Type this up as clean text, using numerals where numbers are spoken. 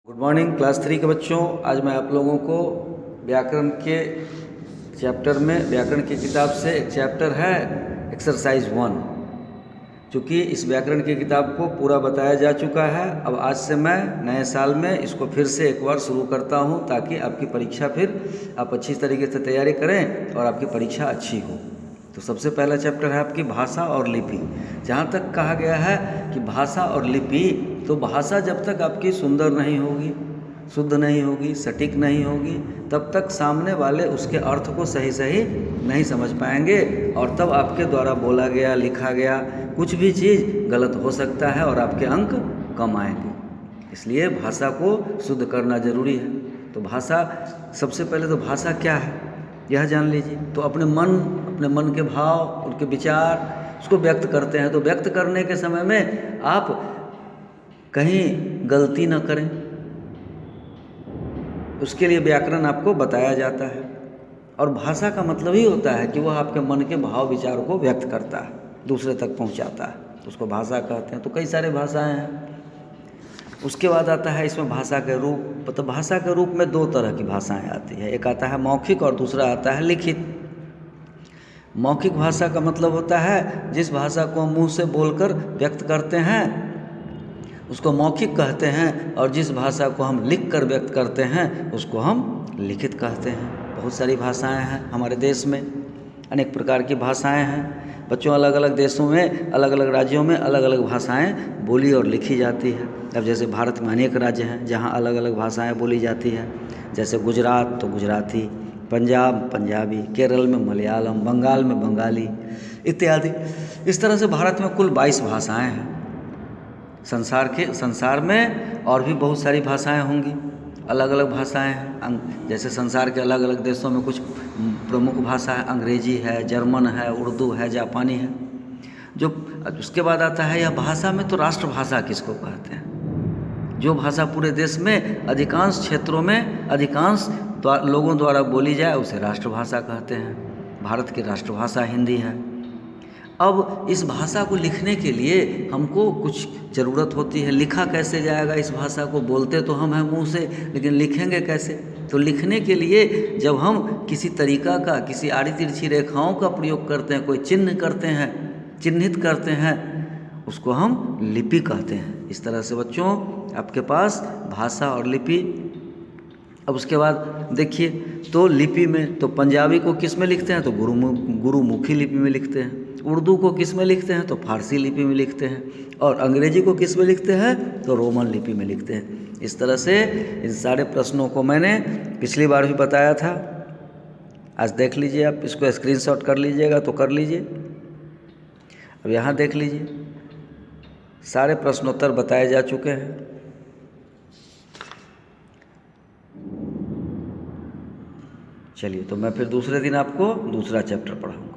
Good morning class 3 के बच्चों। आज मैं आप लोगों को व्याकरण के चैप्टर में व्याकरण की किताब से एक चैप्टर है एक्सरसाइज 1। चूँकि इस व्याकरण की किताब को पूरा बताया जा चुका है, अब आज से मैं नए साल में इसको फिर से एक बार शुरू करता हूँ ताकि आपकी परीक्षा फिर आप अच्छी तरीके से तैयारी करें और आपकी परीक्षा अच्छी हो। तो सबसे पहला चैप्टर है आपकी भाषा और लिपि। जहाँ तक कहा गया है कि भाषा और लिपि, तो भाषा जब तक आपकी सुंदर नहीं होगी, शुद्ध नहीं होगी, सटीक नहीं होगी, तब तक सामने वाले उसके अर्थ को सही सही नहीं समझ पाएंगे और तब आपके द्वारा बोला गया, लिखा गया कुछ भी चीज़ गलत हो सकता है और आपके अंक कम आएंगे। इसलिए भाषा को शुद्ध करना जरूरी है। तो भाषा, सबसे पहले तो भाषा क्या है यह जान लीजिए। तो अपने मन के भाव, उनके विचार उसको व्यक्त करते हैं। तो व्यक्त करने के समय में आप कहीं गलती न करें, उसके लिए व्याकरण आपको बताया जाता है। और भाषा का मतलब ही होता है कि वह आपके मन के भाव विचारों को व्यक्त करता है, दूसरे तक पहुंचाता है, उसको भाषा कहते हैं। तो कई सारे भाषाएं हैं। उसके बाद आता है इसमें भाषा के रूप। तो भाषा के रूप में दो तरह की भाषाएं आती है, एक आता है मौखिक और दूसरा आता है लिखित। मौखिक भाषा का मतलब होता है जिस भाषा को हम मुँह से बोलकर व्यक्त करते हैं उसको मौखिक कहते हैं, और जिस भाषा को हम लिख कर व्यक्त करते हैं उसको हम लिखित कहते हैं। बहुत सारी भाषाएं हैं हमारे देश में, अनेक प्रकार की भाषाएं हैं बच्चों। अलग अलग देशों में, अलग अलग राज्यों में अलग अलग भाषाएं बोली और लिखी जाती है। अब जैसे भारत में अनेक राज्य हैं जहां अलग अलग भाषाएं बोली जाती है। जैसे गुजरात तो गुजराती, पंजाब पंजाबी, केरल में मलयालम, बंगाल में बंगाली इत्यादि। इस तरह से भारत में कुल 22 भाषाएं हैं। संसार में और भी बहुत सारी भाषाएं होंगी, अलग अलग भाषाएं हैं। जैसे संसार के अलग अलग देशों में कुछ प्रमुख भाषा है, अंग्रेजी है, जर्मन है, उर्दू है, जापानी है। जो उसके बाद आता है यह भाषा में तो राष्ट्रभाषा किसको कहते हैं? जो भाषा पूरे देश में अधिकांश क्षेत्रों में अधिकांश लोगों द्वारा बोली जाए उसे राष्ट्रभाषा कहते हैं। भारत की राष्ट्रभाषा हिंदी है। अब इस भाषा को लिखने के लिए हमको कुछ ज़रूरत होती है। लिखा कैसे जाएगा इस भाषा को? बोलते तो हम हैं मुंह से, लेकिन लिखेंगे कैसे? तो लिखने के लिए जब हम किसी तरीका का, किसी आड़ी तिरछी रेखाओं का प्रयोग करते हैं, कोई चिन्ह करते हैं, चिन्हित करते हैं, उसको हम लिपि कहते हैं। इस तरह से बच्चों आपके पास भाषा और लिपि। अब उसके बाद देखिए, तो लिपि में तो पंजाबी को किस में लिखते हैं? तो गुरुमुखी लिपि में लिखते हैं। उर्दू को किस में लिखते हैं? तो फारसी लिपि में लिखते हैं। और अंग्रेजी को किस में लिखते हैं? तो रोमन लिपि में लिखते हैं। इस तरह से इन सारे प्रश्नों को मैंने पिछली बार भी बताया था। आज देख लीजिए, आप इसको स्क्रीनशॉट कर लीजिएगा तो कर लीजिए। अब यहाँ देख लीजिए, सारे प्रश्नोत्तर बताए जा चुके हैं। चलिए, तो मैं फिर दूसरे दिन आपको दूसरा चैप्टर पढ़ाऊँगा।